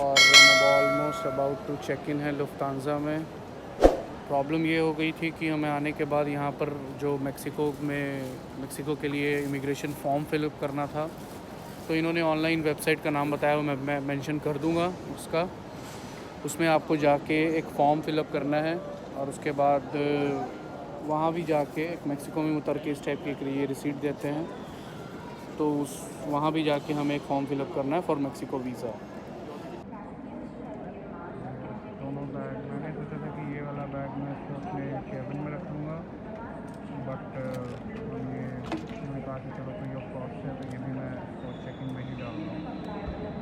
और मैं almost about to check in है लुफ्तांजा में। प्रॉब्लम ये हो गई थी कि हमें आने के बाद यहाँ पर जो मेक्सिको के लिए इमिग्रेशन फॉर्म फिलअप करना था, तो इन्होंने ऑनलाइन वेबसाइट का नाम बताया, मैं मेंशन कर दूँगा उसका। उसमें आपको जाके एक फ़ॉर्म फिलअप करना है और उसके बाद वहाँ भी जाके एक मेक्सिको में उतर के इस टाइप की एक ये रिसीट देते हैं, तो वहाँ भी जाके हमें एक फॉर्म फिलअप करना है फॉर मेक्सिको वीज़ा। दोनों बैग मैंने सोचा था कि ये वाला बैग मैं इसको अपने केबिन में रखूँगा, बट मैंने कहा कि चलो कोई ऑफ कॉस्ट है तो ये भी मैं इसको चेक इन में ही डाल रहा हूँ,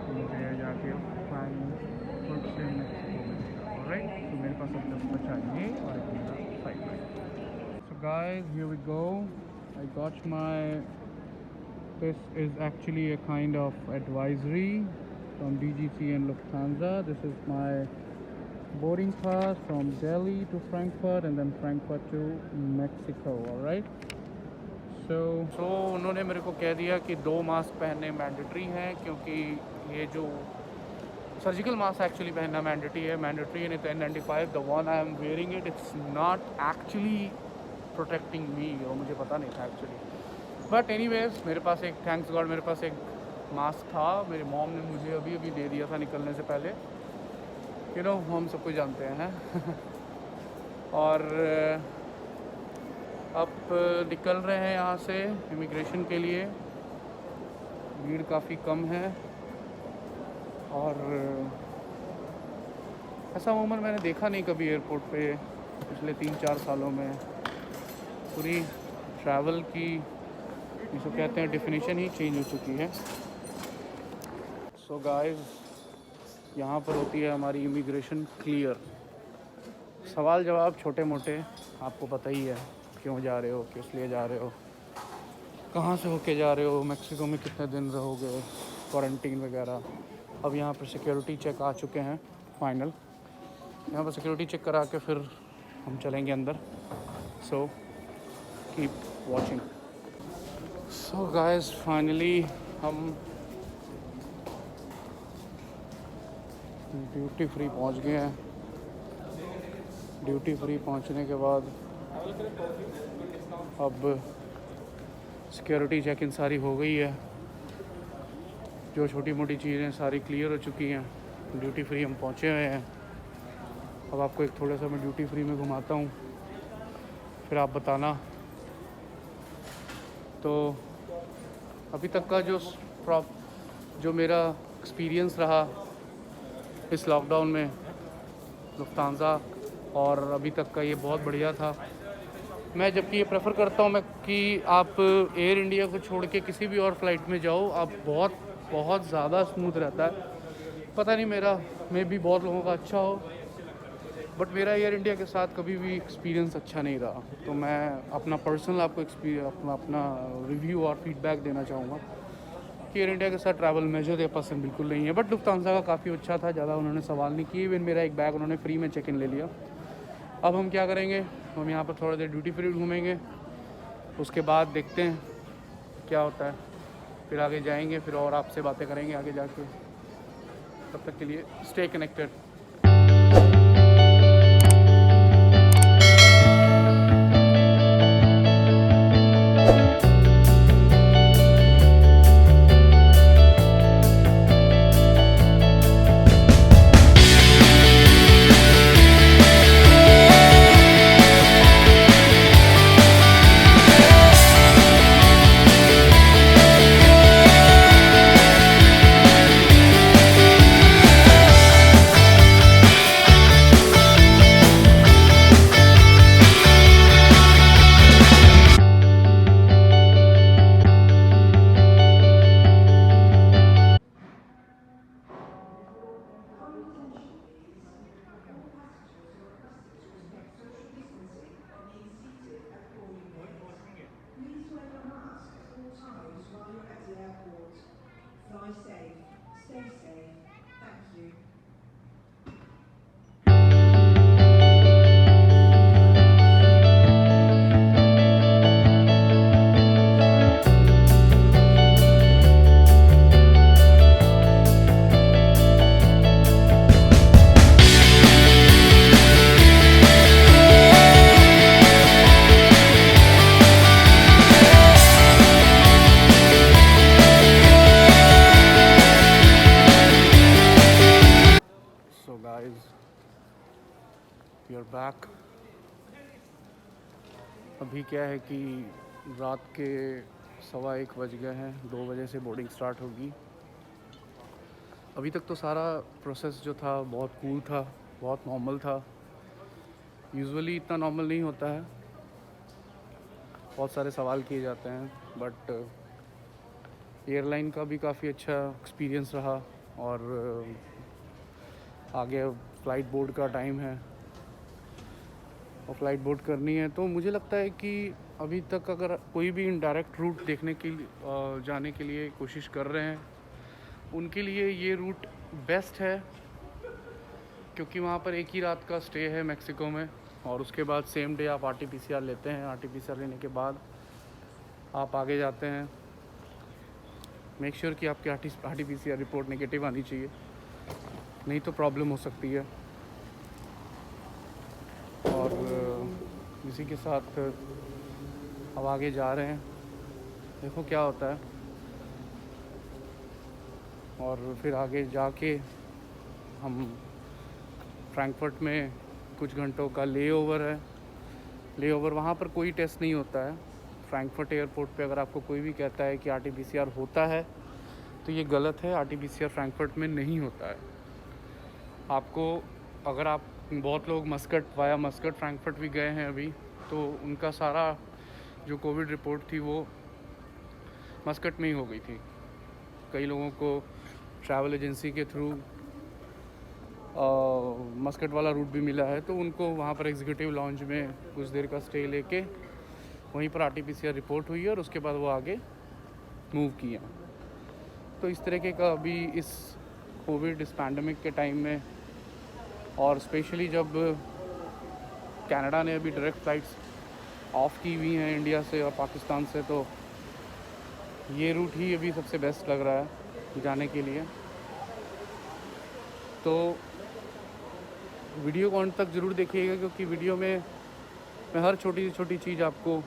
तो मुझे जाके फाइन खुद से मेक्सिको मिलेगा। राइट, तो मेरे पास अब तक चाहिए और एक मेरा flight. So guys, here we go. I got my, this is actually a kind of advisory from DGC and Lufthansa. This is my boarding pass from Delhi to Frankfurt and then Frankfurt to Mexico. All right. So उन्होंने मेरे को कह दिया कि 2 mask पहनने mandatory हैं, क्योंकि ये जो सर्जिकल मास्क एक्चुअली पहनना मैंडेटरी है इन N95. The one I am wearing it's not actually protecting me, और मुझे पता नहीं था एक्चुअली। बट एनीवेज मेरे पास एक, थैंक्स गॉड, मेरे पास एक मास्क था। मेरी मॉम ने मुझे अभी दे दिया था निकलने से पहले। हम सब कुछ जानते हैं। और अब निकल रहे हैं यहाँ से इमिग्रेशन के लिए। भीड़ काफ़ी कम है और ऐसा उम्र मैंने देखा नहीं कभी एयरपोर्ट पे पिछले 3-4 सालों में। पूरी ट्रैवल की जिसको कहते हैं डेफिनेशन ही चेंज हो चुकी है। सो गाइस, यहाँ पर होती है हमारी इमिग्रेशन क्लियर। सवाल जवाब छोटे मोटे आपको पता ही है, क्यों जा रहे हो, किस लिए जा रहे हो, कहाँ से होके जा रहे हो, मेक्सिको में कितने दिन रहोगे, क्वारंटीन वगैरह। अब यहाँ पर सिक्योरिटी चेक आ चुके हैं फाइनल। यहाँ पर सिक्योरिटी चेक करा के फिर हम चलेंगे अंदर। So keep watching. So guys, finally हम ड्यूटी फ्री पहुंच गए हैं। ड्यूटी फ्री पहुंचने के बाद अब सिक्योरिटी चेक इन सारी हो गई है। जो छोटी मोटी चीज़ें सारी क्लियर हो चुकी हैं। ड्यूटी फ्री हम पहुंचे हुए हैं। अब आपको एक थोड़ा सा मैं ड्यूटी फ्री में घुमाता हूँ, फिर आप बताना। तो अभी तक का जो मेरा एक्सपीरियंस रहा इस लॉकडाउन में लुफ्तांजा, और अभी तक का ये बहुत बढ़िया था। मैं जबकि ये प्रेफर करता हूँ कि आप एयर इंडिया को छोड़ के किसी भी और फ्लाइट में जाओ, आप बहुत ज़्यादा स्मूथ रहता है। पता नहीं, मेरा में भी बहुत लोगों का अच्छा हो, बट मेरा एयर इंडिया के साथ कभी भी एक्सपीरियंस अच्छा नहीं रहा। तो मैं अपना पर्सनल आपको अपना रिव्यू और फीडबैक देना चाहूँगा कि एयर इंडिया के साथ ट्रैवल मुझे तो पसंद बिल्कुल नहीं है। बट लुफ्तांसा का काफ़ी अच्छा था, ज़्यादा उन्होंने सवाल नहीं किए। इवन मेरा एक बैग उन्होंने फ्री में चेक इन ले लिया। अब हम क्या करेंगे, हम यहाँ पर थोड़ा देर ड्यूटी फ्री घूमेंगे, उसके बाद देखते हैं क्या होता है, फिर आगे जाएंगे, फिर और आपसे बातें करेंगे आगे जाके। तब तक के लिए stay connected. Guys, we are back. अभी क्या है कि रात के 1:15 बज गए हैं, 2 बजे से बोर्डिंग स्टार्ट होगी। अभी तक तो सारा प्रोसेस जो था बहुत कूल था, बहुत नॉर्मल था। यूजुअली इतना नॉर्मल नहीं होता है, बहुत सारे सवाल किए जाते हैं, बट एयरलाइन का भी काफ़ी अच्छा एक्सपीरियंस रहा। और आगे फ़्लाइट बोर्ड का टाइम है और फ़्लाइट बोर्ड करनी है, तो मुझे लगता है कि अभी तक अगर कोई भी इनडायरेक्ट रूट देखने के लिए जाने के लिए कोशिश कर रहे हैं, उनके लिए ये रूट बेस्ट है, क्योंकि वहाँ पर एक ही रात का स्टे है मेक्सिको में, और उसके बाद सेम डे आप RT-PCR लेते हैं। RT-PCR लेने के बाद आप आगे जाते हैं। मेक श्योर कि आपकी RT-PCR रिपोर्ट नेगेटिव आनी चाहिए, नहीं तो प्रॉब्लम हो सकती है। और इसी के साथ अब आगे जा रहे हैं, देखो क्या होता है। और फिर आगे जाके हम फ्रैंकफर्ट में कुछ घंटों का लेओवर है। लेओवर वहाँ पर कोई टेस्ट नहीं होता है। फ्रैंकफर्ट एयरपोर्ट पे अगर आपको कोई भी कहता है कि RT-PCR होता है, तो ये गलत है। RT-PCR फ्रैंकफर्ट में नहीं होता है। आपको, अगर आप, बहुत लोग वाया मस्कट फ्रैंकफर्ट भी गए हैं अभी, तो उनका सारा जो कोविड रिपोर्ट थी वो मस्कट में ही हो गई थी। कई लोगों को ट्रैवल एजेंसी के थ्रू मस्कट वाला रूट भी मिला है, तो उनको वहाँ पर एग्जीक्यूटिव लॉन्ज में कुछ देर का स्टे लेके वहीं पर RT-PCR रिपोर्ट हुई है और उसके बाद वो आगे मूव किया। तो इस तरीके का अभी इस कोविड, इस पैंडमिक के टाइम में, और स्पेशली जब कनाडा ने अभी डायरेक्ट फ़्लाइट्स ऑफ़ की हुई हैं इंडिया से और पाकिस्तान से, तो ये रूट ही अभी सबसे बेस्ट लग रहा है जाने के लिए। तो वीडियो को अंत तक ज़रूर देखिएगा, क्योंकि वीडियो में मैं हर छोटी से छोटी चीज़ आपको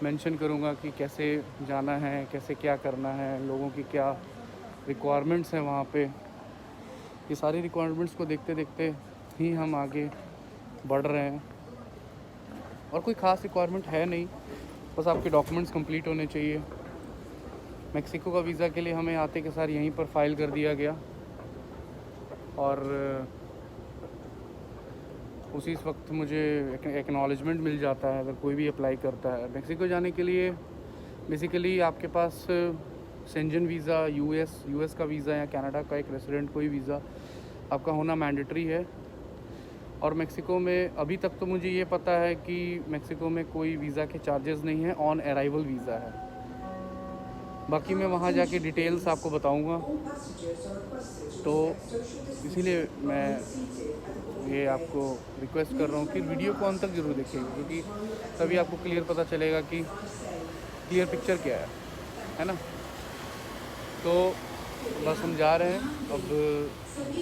मेंशन करूँगा कि कैसे जाना है, कैसे क्या करना है, लोगों की क्या रिक्वायरमेंट्स हैं वहाँ पे। ये सारी रिक्वायरमेंट्स को देखते देखते ही हम आगे बढ़ रहे हैं। और कोई ख़ास रिक्वायरमेंट है नहीं, बस आपके डॉक्यूमेंट्स कंप्लीट होने चाहिए। मेक्सिको का वीज़ा के लिए हमें आते के साथ यहीं पर फाइल कर दिया गया, और उसी वक्त मुझे एक्नॉलेजमेंट मिल जाता है अगर कोई भी अप्लाई करता है। मेक्सिको जाने के लिए बेसिकली आपके पास शेंजन वीज़ा, यूएस का वीज़ा या कनाडा का एक रेसिडेंट कोई वीज़ा आपका होना मैंडेटरी है। और मेक्सिको में अभी तक तो मुझे ये पता है कि मेक्सिको में कोई वीज़ा के चार्जेस नहीं है, ऑन अराइवल वीज़ा है। बाकी मैं वहाँ जाके डिटेल्स आपको बताऊँगा, तो इसीलिए मैं ये आपको रिक्वेस्ट कर रहा हूँ कि वीडियो को अंत तक ज़रूर देखिएगा, क्योंकि तभी आपको क्लियर पता चलेगा कि क्लियर पिक्चर क्या है ना। तो बस हम जा रहे हैं, अब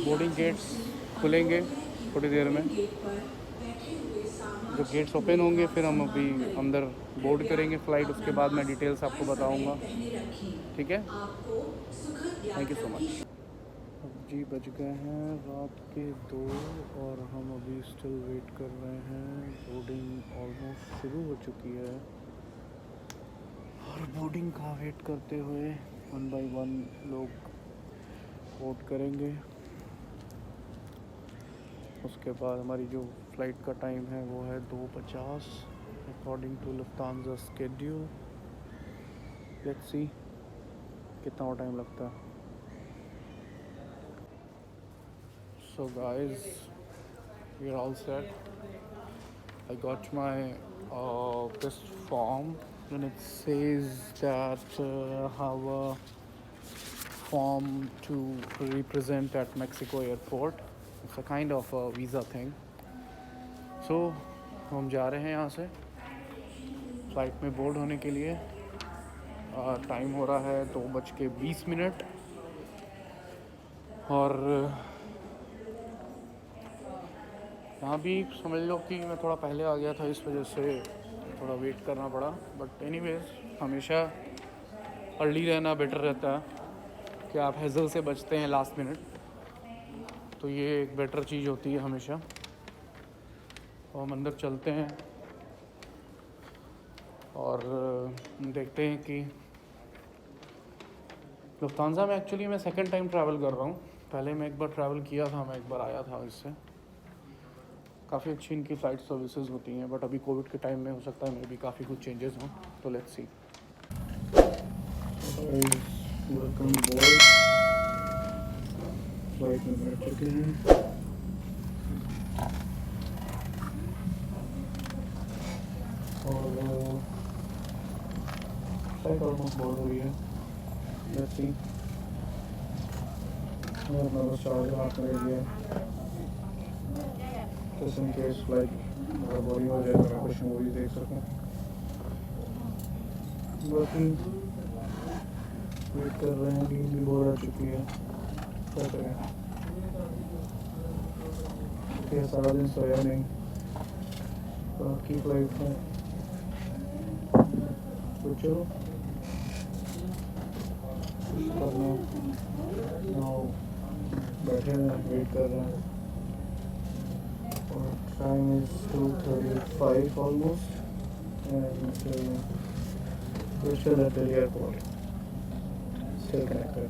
बोर्डिंग गेट्स खुलेंगे थोड़ी देर में। जब गेट्स ओपन होंगे फिर हम अभी अंदर बोर्ड करेंगे फ़्लाइट, उसके बाद मैं डिटेल्स आपको बताऊँगा, ठीक है। Thank you so much. अब जी बज गए हैं रात के 2 और हम अभी स्टिल वेट कर रहे हैं। बोर्डिंग ऑलमोस्ट शुरू हो चुकी है और बोर्डिंग का वेट करते हुए 1 बाय 1 लोग बोर्ड करेंगे। उसके बाद हमारी जो फ़्लाइट का टाइम है वो है 2:50 according to Lufthansa schedule. Let's see कितना और टाइम लगता है। So guys, we're all set. I got my test form and it says that have a form to represent at Mexico airport. It's a kind of a visa thing. So हम जा रहे हैं यहाँ से flight में board होने के लिए। टाइम हो रहा है 2:20 और यहाँ भी समझ लो कि मैं थोड़ा पहले आ गया था, इस वजह से थोड़ा वेट करना पड़ा। बट एनीवेज, हमेशा अर्ली रहना बेटर रहता है कि आप हेज़ल से बचते हैं लास्ट मिनट। तो ये एक बेटर चीज़ होती है हमेशा। तो हम अंदर चलते हैं और देखते हैं कि लुफ्तांसा में एक्चुअली मैं सेकंड टाइम ट्रैवल कर रहा हूँ। पहले मैं एक बार ट्रैवल किया था, मैं एक बार आया था इससे। काफ़ी अच्छी इनकी फ़्लाइट सर्विसेज होती हैं, बट अभी कोविड के टाइम में हो सकता है मे भी काफ़ी कुछ चेंजेस हों, तो let's see. Welcome board, flight में बैठ चुके हैं और फ्लाइट ऑलमोस्ट बोर्ड हो रही है। Let's see. मैं अपना बस चार्जर हाथ में ले लिया, जस्ट इन केस फ्लाइट अगर बोरिंग हो जाए तो मैं कुछ मूवी देख सकूँ। बाकी वेट कर रहे हैं, नींद भी बोर आ चुकी है, क्या करें। क्योंकि सारा दिन सोया नहीं, रात की फ्लाइट है तो चलो करना। नाउ बैठे हैं, वेट कर रहे हैं और time is 2:35 almost and we're still at the airport, still connected.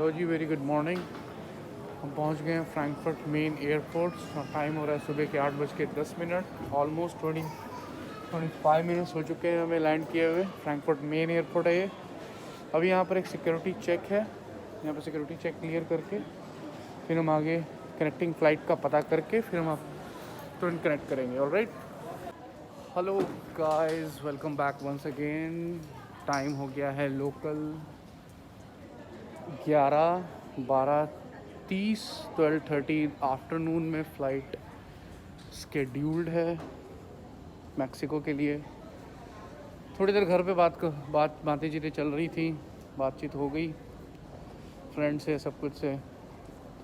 लो जी, वेरी गुड मॉर्निंग। हम पहुंच गए हैं फ्रैंकफर्ट मेन एयरपोर्ट। टाइम हो रहा है सुबह के 8:10। ऑलमोस्ट 25 मिनट्स हो चुके हैं हमें लैंड किए हुए। फ्रैंकफर्ट मेन एयरपोर्ट है ये। अभी यहाँ पर एक सिक्योरिटी चेक है, यहाँ पर सिक्योरिटी चेक क्लियर करके फिर हम आगे कनेक्टिंग फ़्लाइट का पता करके फिर हम आप तुरंत कनेक्ट करेंगे। Alright, hello guys, welcome back once again. Time हो गया है लोकल 12:30, 12:30 आफ्टरनून में फ़्लाइट स्केड्यूल्ड है मैक्सिको के लिए। थोड़ी देर घर पे बातें चीतें चल रही थी, बातचीत हो गई फ्रेंड से, सब कुछ से,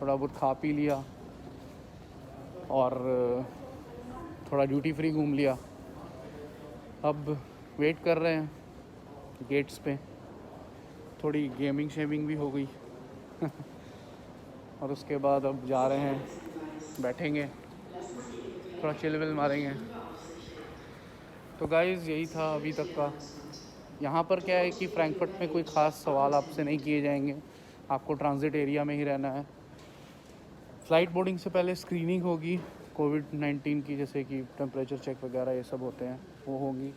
थोड़ा बहुत खा पी लिया और थोड़ा ड्यूटी फ्री घूम लिया। अब वेट कर रहे हैं गेट्स पे, थोड़ी गेमिंग शेमिंग भी हो गई और उसके बाद अब जा रहे हैं, बैठेंगे, थोड़ा चिल विल मारेंगे। तो गाइज़ यही था अभी तक का। यहाँ पर क्या है कि फ्रैंकफर्ट में कोई ख़ास सवाल आपसे नहीं किए जाएंगे, आपको ट्रांजिट एरिया में ही रहना है। फ़्लाइट बोर्डिंग से पहले स्क्रीनिंग होगी कोविड-19 की, जैसे कि टेम्परेचर चेक वगैरह ये सब होते हैं, वो होगी।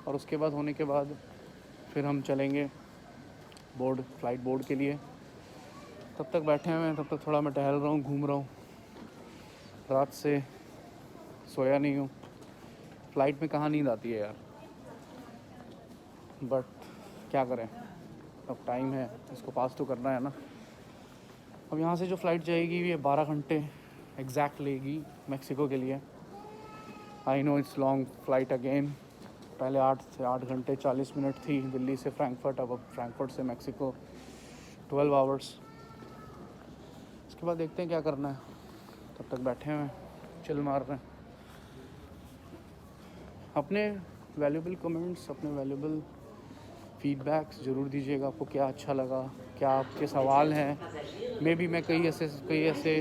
और उसके बाद होने के बाद फिर हम चलेंगे फ़्लाइट बोर्ड के लिए। तब तक बैठे हुए हैं, तब तक थोड़ा मैं टहल रहा हूँ, घूम रहा हूँ। रात से सोया नहीं हूँ। फ़्लाइट में कहाँ नींद आती है यार, बट क्या करें, अब टाइम है, इसको पास तो करना है ना। अब यहाँ से जो फ़्लाइट जाएगी ये 12 घंटे एग्जैक्ट लेगी मैक्सिको के लिए। I know it's long flight again. पहले 8 से 8 घंटे 40 मिनट थी दिल्ली से फ्रैंकफर्ट, अब फ्रैंकफर्ट से मैक्सिको 12 आवर्स। इसके बाद देखते हैं क्या करना है। तब तक बैठे हुए चिल मार रहे हैं। अपने वैल्यूबल कमेंट्स, अपने वैल्यूबल फीडबैक्स ज़रूर दीजिएगा। आपको क्या अच्छा लगा, क्या आपके सवाल हैं। मे बी मैं कई ऐसे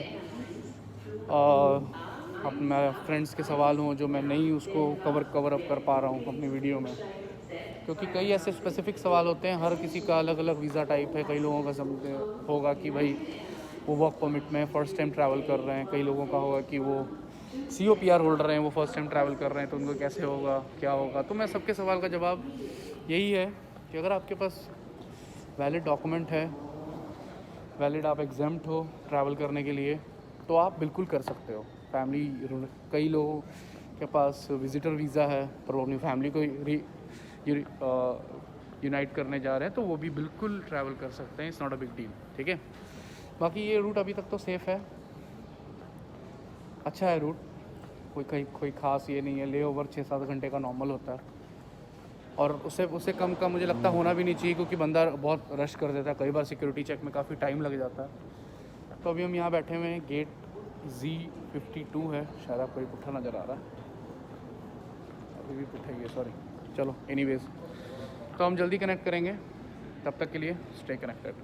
अपना फ्रेंड्स के सवाल हों जो मैं नहीं उसको कवर अप कर पा रहा हूँ अपनी वीडियो में, क्योंकि कई ऐसे स्पेसिफिक सवाल होते हैं। हर किसी का अलग अलग वीज़ा टाइप है। कई लोगों का होगा कि भाई वो वर्क परमिट में फ़र्स्ट टाइम ट्रैवल कर रहे हैं, कई लोगों का होगा कि वो COPR होल्डर हैं, वो फर्स्ट टाइम ट्रैवल कर रहे हैं, तो उनको कैसे होगा, क्या होगा। तो मैं सबके सवाल का जवाब यही है कि अगर आपके पास वैलिड डॉक्यूमेंट है, वैलिड आप एग्जाम्प्ट हो ट्रैवल करने के लिए, तो आप बिल्कुल कर सकते हो। फैमिली, कई लोगों के पास विज़िटर वीज़ा है पर वो अपनी फैमिली को यूनाइट करने जा रहे हैं, तो वो भी बिल्कुल ट्रैवल कर सकते हैं। It's not a big deal, ठीक है। बाकी ये रूट अभी तक तो सेफ़ है, अच्छा है रूट, कोई ख़ास ये नहीं है। ले ओवर 6-7 घंटे का नॉर्मल होता है, और उससे कम का मुझे लगता होना भी नहीं चाहिए, क्योंकि बंदा बहुत रश कर देता है। कई बार सिक्योरिटी चेक में काफ़ी टाइम लग जाता है। तो अभी हम यहाँ बैठे हुए हैं, गेट Z52 है, शायद आपको ये पुट्ठा नज़र आ रहा है, अभी भी पुट्ठा ही है, सॉरी। चलो एनीवेज, तो हम जल्दी कनेक्ट करेंगे, तब तक के लिए stay connected.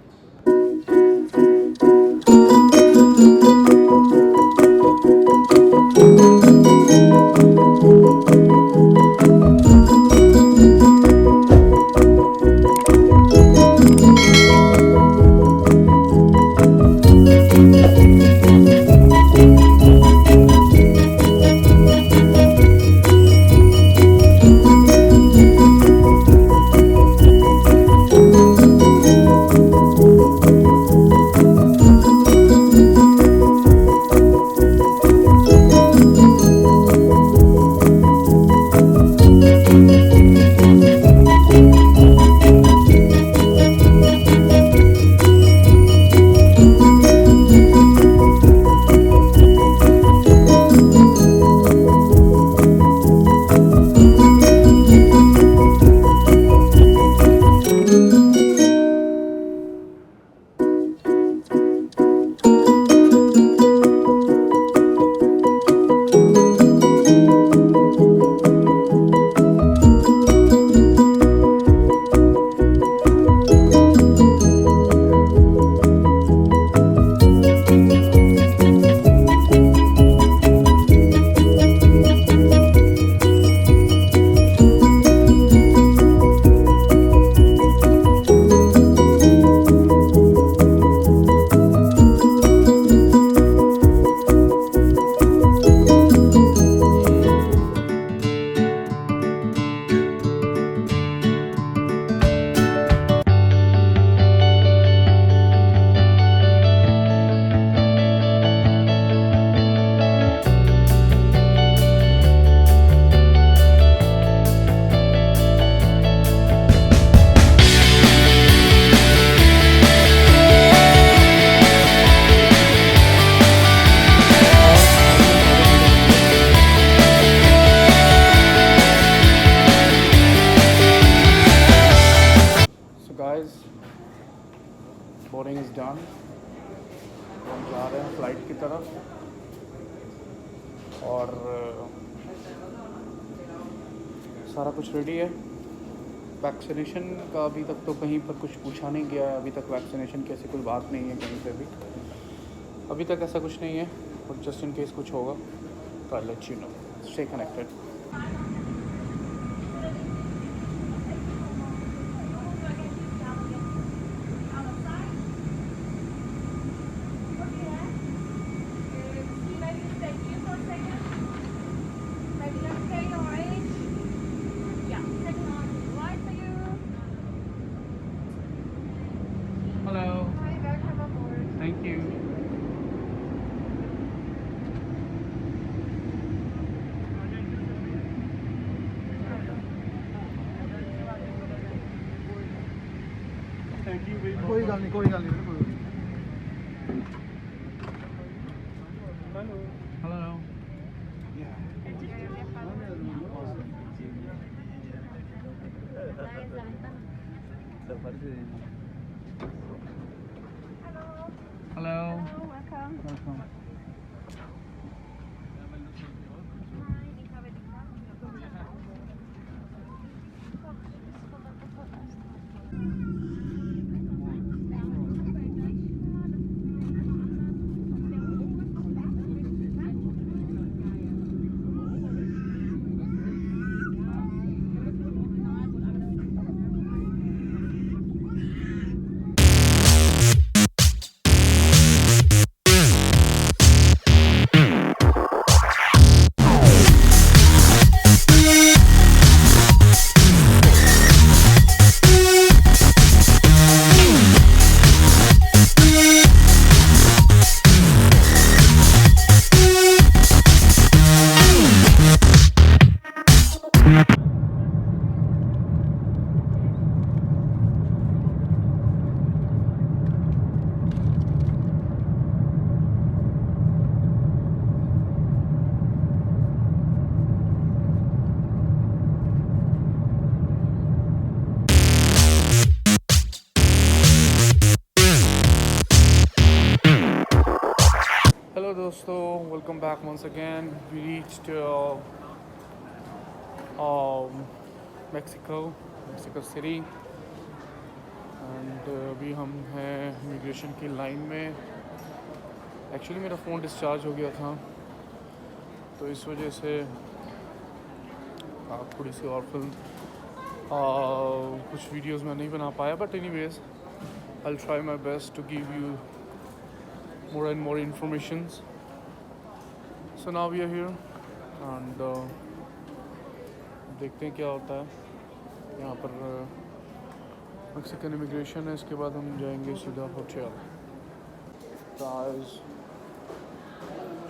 Boarding is done, हम जा रहे हैं फ़्लाइट की तरफ। और सारा कुछ रेडी है। वैक्सीनेशन का अभी तक तो कहीं पर कुछ पूछा नहीं गया है, अभी तक वैक्सीनेशन की ऐसी कोई बात नहीं है कहीं पे भी, अभी तक ऐसा कुछ नहीं है। और जस्ट इन केस कुछ होगा तो I let you know, stay connected. Thank you. Thank you very much. कोई गल नहीं, कोई गल नहीं, कोई। Hello. Hello. Hello. Welcome. Welcome. दोस्तों, welcome back once again. We reached Mexico City and अभी हम हैं इमिग्रेशन की लाइन में. एक्चुअली मेरा फ़ोन डिस्चार्ज हो गया था, तो इस वजह से थोड़ी सी और फिल्म कुछ वीडियोस में नहीं बना पाया. But anyways, I will try my best to give you more and more informations. So now we are here and देखते हैं क्या होता है. यहाँ पर मैक्सिकन इमिग्रेशन है, इसके बाद हम जाएंगे सीधा hotel. Guys,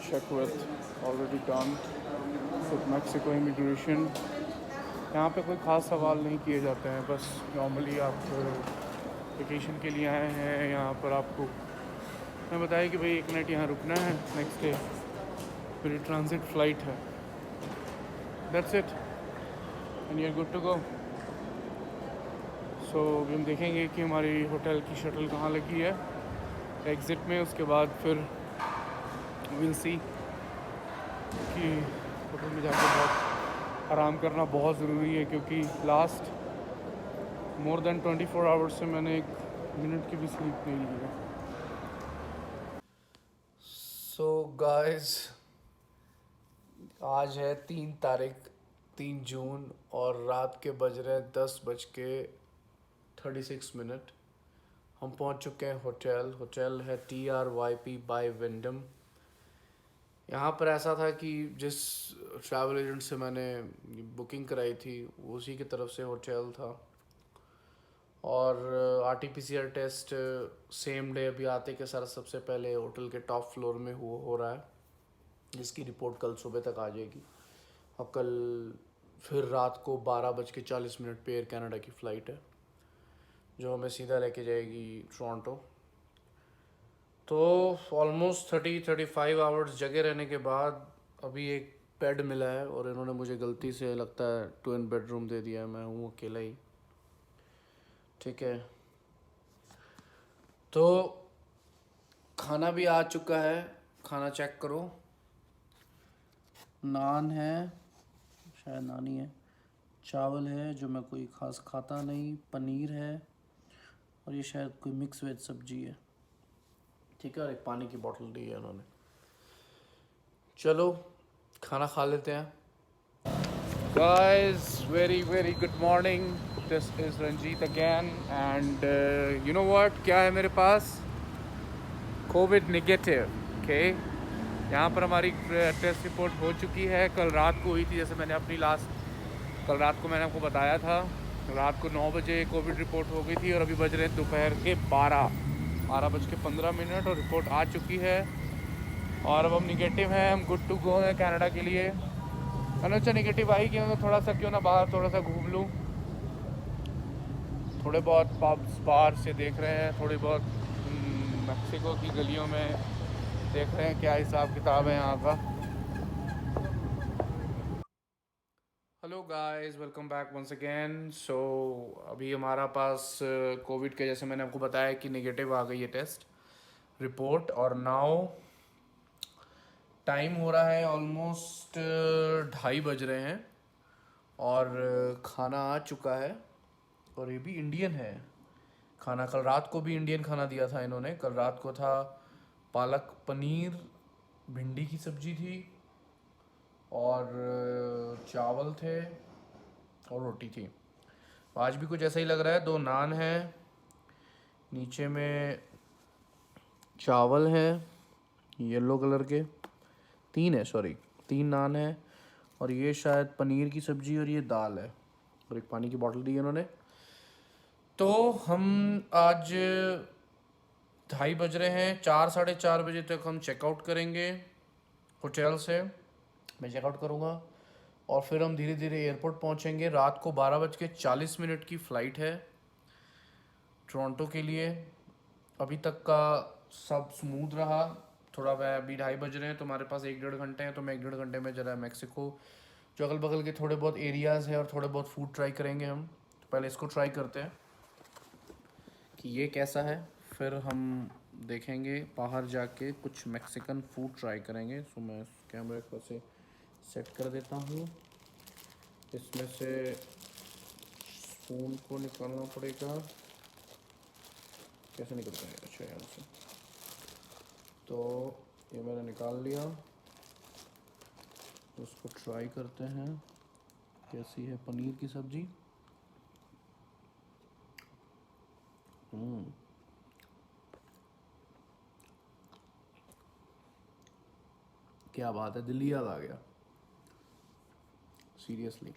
check with already done with Mexico immigration. यहाँ पे कोई ख़ास सवाल नहीं किए जाते हैं, बस नॉर्मली आप वेकेशन के लिए आए हैं. यहाँ पर आपको मैं बताया कि भाई 1 मिनट यहाँ रुकना है, नेक्स्ट डे फिर ट्रांजिट फ़्लाइट है. That's it and you are good to go. So अभी हम देखेंगे कि हमारी होटल की शटल कहाँ लगी है एग्ज़िट में. उसके बाद फिर विल सी कि होटल में जाकर बहुत आराम करना बहुत ज़रूरी है, क्योंकि लास्ट मोर देन 24 आवर्स से मैंने 1 मिनट की भी स्लीप नहीं ली है. सो गाइस, आज है 3 जून और रात के बज रहे हैं 10:36. हम पहुंच चुके हैं होटल है TRYP बाय विंडम. यहाँ पर ऐसा था कि जिस ट्रैवल एजेंट से मैंने बुकिंग कराई थी उसी की तरफ से होटल था, और RT-PCR टेस्ट सेम डे अभी आते के साथ सबसे पहले होटल के टॉप फ्लोर में हो रहा है, जिसकी रिपोर्ट कल सुबह तक आ जाएगी. और कल फिर रात को 12:40 पे एयर कनाडा की फ़्लाइट है जो हमें सीधा लेके जाएगी टोरंटो. तो ऑलमोस्ट 30-35 आवर्स जगह रहने के बाद अभी एक बेड मिला है, और इन्होंने मुझे गलती से लगता है ट्विन बेडरूम दे दिया है. मैं हूँ अकेला ही, ठीक है. तो खाना भी आ चुका है, खाना चेक करो. नान है, शायद नान ही है, चावल है जो मैं कोई ख़ास खाता नहीं, पनीर है, और ये शायद कोई मिक्स वेज सब्जी है, ठीक है. और एक पानी की बोतल दी है उन्होंने. चलो खाना खा लेते हैं. Guys, very good morning. This is Ranjit again and you know what, क्या है मेरे पास? Covid negative. ओके, यहाँ पर हमारी टेस्ट रिपोर्ट हो चुकी है. कल रात को हुई थी, जैसे मैंने कल रात को मैंने आपको बताया था. रात को 9 बजे कोविड रिपोर्ट हो गई थी, और अभी बज रहे हैं दोपहर के 12:15 और रिपोर्ट आ चुकी है. और अब हम निगेटिव हैं, हम गुड टू गो हैं कनाडा के लिए. अच्छा निगेटिव आई कि मैं थोड़ा सा क्यों ना बाहर थोड़ा सा घूम लूँ. थोड़े बहुत पब्स बार से देख रहे हैं, थोड़ी बहुत मैक्सिको की गलियों में देख रहे हैं क्या हिसाब किताब है यहाँ का. Hello guys, welcome back once again. So अभी हमारा पास कोविड के, जैसे मैंने आपको बताया कि नेगेटिव आ गई है टेस्ट रिपोर्ट. और नाउ टाइम हो रहा है ऑलमोस्ट 2:30 बज रहे हैं, और खाना आ चुका है. और ये भी इंडियन है खाना. कल रात को भी इंडियन खाना दिया था इन्होंने. कल रात को था पालक पनीर, भिंडी की सब्जी थी, और चावल थे, और रोटी थी. आज भी कुछ ऐसा ही लग रहा है. 2 नान है, नीचे में चावल है येलो कलर के, 3 नान है, और ये शायद पनीर की सब्जी, और ये दाल है, और एक पानी की बोतल दी है उन्होंने. तो हम आज 2:30 बज रहे हैं, 4-4:30 बजे तक हम चेकआउट करेंगे होटल से. मैं चेकआउट करूँगा और फिर हम धीरे धीरे एयरपोर्ट पहुँचेंगे. रात को 12:40 की फ़्लाइट है टोरंटो के लिए. अभी तक का सब स्मूथ रहा. थोड़ा मैं अभी 2:30 बज रहे हैं, तो हमारे पास 1-1.5 घंटे हैं. तो मैं 1-1.5 घंटे में ज़रा मैक्सिको जो अगल बगल के थोड़े बहुत एरियाज़ हैं और थोड़े बहुत फूड ट्राई करेंगे हम. तो पहले इसको ट्राई करते हैं कि ये कैसा है फिर हम देखेंगे बाहर जाके कुछ मैक्सिकन फूड ट्राई करेंगे। सो मैं कैमरे को से सेट कर देता हूँ। इसमें से स्पून को निकालना पड़ेगा। कैसे निकलता है? अच्छा, यहाँ से। तो ये मैंने निकाल लिया। तो उसको ट्राई करते हैं कैसी है पनीर की सब्ज़ी। क्या बात है, दिल्ली याद आ गया सीरियसली।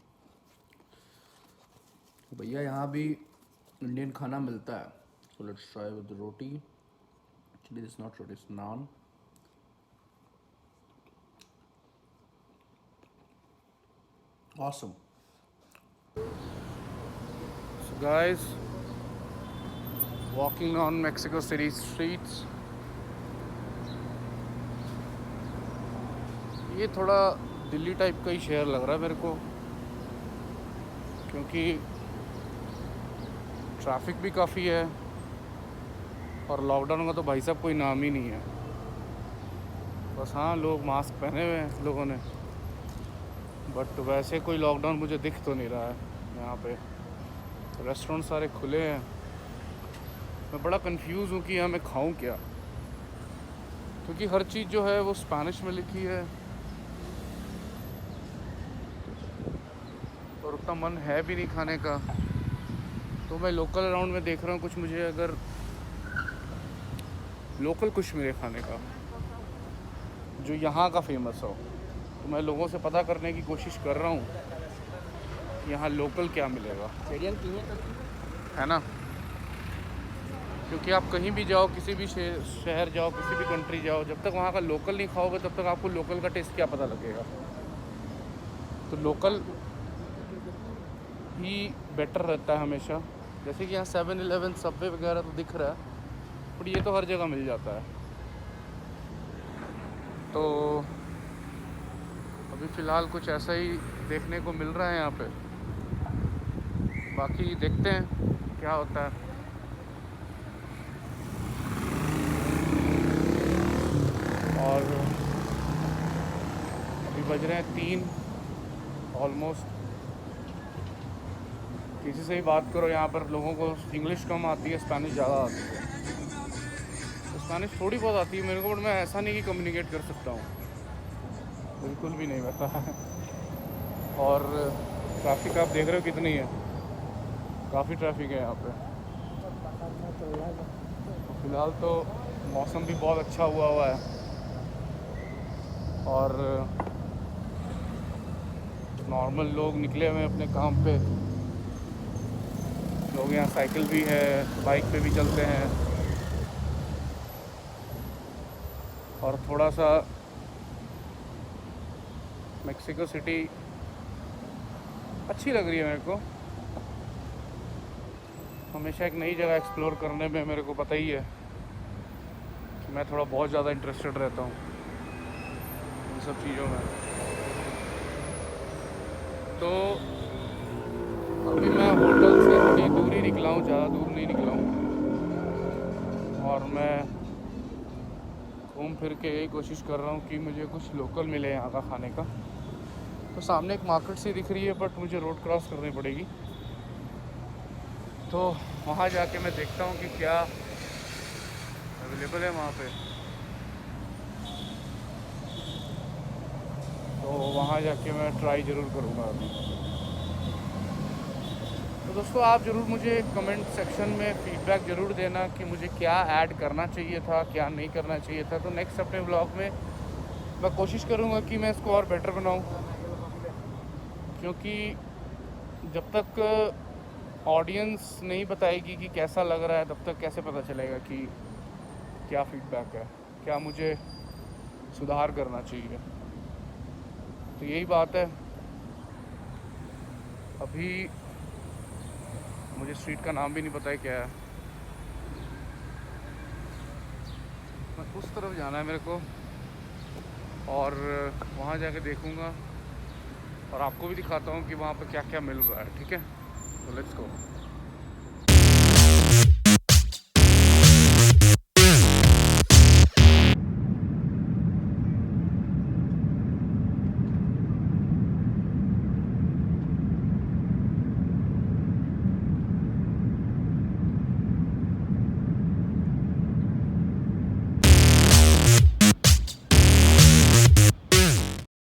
भैया यहाँ भी इंडियन खाना मिलता है। So let's try with roti. Actually this not roti, it's naan. Awesome. So guys, walking on Mexico City streets. ये थोड़ा दिल्ली टाइप का ही शहर लग रहा है मेरे को, क्योंकि ट्रैफिक भी काफ़ी है और लॉकडाउन का तो भाई साहब कोई नाम ही नहीं है। बस हाँ, लोग मास्क पहने हुए हैं लोगों ने, बट वैसे कोई लॉकडाउन मुझे दिख तो नहीं रहा है। यहाँ पे रेस्टोरेंट सारे खुले हैं। मैं बड़ा कंफ्यूज हूँ कि यहाँ मैं खाऊँ क्या, क्योंकि हर चीज़ जो है वो स्पेनिश में लिखी है और उतना मन है भी नहीं खाने का। तो मैं लोकल अराउंड में देख रहा हूँ कुछ मुझे अगर लोकल कुछ मिले खाने का जो यहाँ का फेमस हो। तो मैं लोगों से पता करने की कोशिश कर रहा हूँ कि यहाँ लोकल क्या मिलेगा, है ना। क्योंकि आप कहीं भी जाओ, किसी भी शहर जाओ, किसी भी कंट्री जाओ, जब तक वहाँ का लोकल नहीं खाओगे तब तक आपको लोकल का टेस्ट क्या पता लगेगा। तो लोकल ही बेटर रहता है हमेशा। जैसे कि यहाँ 7-Eleven, सबवे वगैरह तो दिख रहा है, बट ये तो हर जगह मिल जाता है। तो अभी फ़िलहाल कुछ ऐसा ही देखने को मिल रहा है यहाँ पे। बाकी देखते हैं क्या होता है। और अभी बज रहे हैं 3 ऑलमोस्ट। किसी से ही बात करो यहाँ पर लोगों को इंग्लिश कम आती है, स्पेनिश ज़्यादा आती है। तो स्पेनिश थोड़ी बहुत आती है मेरे को, बट मैं ऐसा नहीं कि कम्युनिकेट कर सकता हूँ, बिल्कुल भी नहीं पता है। और ट्रैफिक आप देख रहे हो कितनी है, काफ़ी ट्रैफिक है यहाँ पे। फ़िलहाल तो मौसम भी बहुत अच्छा हुआ है और नॉर्मल लोग निकले हुए हैं अपने काम पे। लोग यहाँ साइकिल भी है, बाइक पे भी चलते हैं। और थोड़ा सा मेक्सिको सिटी अच्छी लग रही है मेरे को। हमेशा एक नई जगह एक्सप्लोर करने में मेरे को पता ही है कि मैं थोड़ा बहुत ज़्यादा इंटरेस्टेड रहता हूँ इन सब चीज़ों में। तो अभी मैं होटल से थोड़ी दूर ही निकला हूँ, ज़्यादा दूर नहीं निकला हूँ। और मैं घूम फिर के यही कोशिश कर रहा हूँ कि मुझे कुछ लोकल मिले यहाँ का खाने का। तो सामने एक मार्केट सी दिख रही है, बट मुझे रोड क्रॉस करनी पड़ेगी। तो वहाँ जाके मैं देखता हूँ कि क्या अवेलेबल है वहाँ पे। तो वहाँ जाके मैं ट्राई ज़रूर करूँगा अभी। तो दोस्तों, आप ज़रूर मुझे कमेंट सेक्शन में फ़ीडबैक ज़रूर देना कि मुझे क्या ऐड करना चाहिए था, क्या नहीं करना चाहिए था। तो नेक्स्ट अपने व्लॉग में मैं कोशिश करूँगा कि मैं इसको और बेटर बनाऊँ, क्योंकि जब तक ऑडियंस नहीं बताएगी कि कैसा लग रहा है तब तक कैसे पता चलेगा कि क्या फ़ीडबैक है, क्या मुझे सुधार करना चाहिए। तो यही बात है। अभी मुझे स्ट्रीट का नाम भी नहीं पता है क्या है। उस तरफ जाना है मेरे को और वहाँ जाके देखूँगा और आपको भी दिखाता हूँ कि वहाँ पे क्या क्या मिल रहा है। ठीक है, तो लेट्स गो।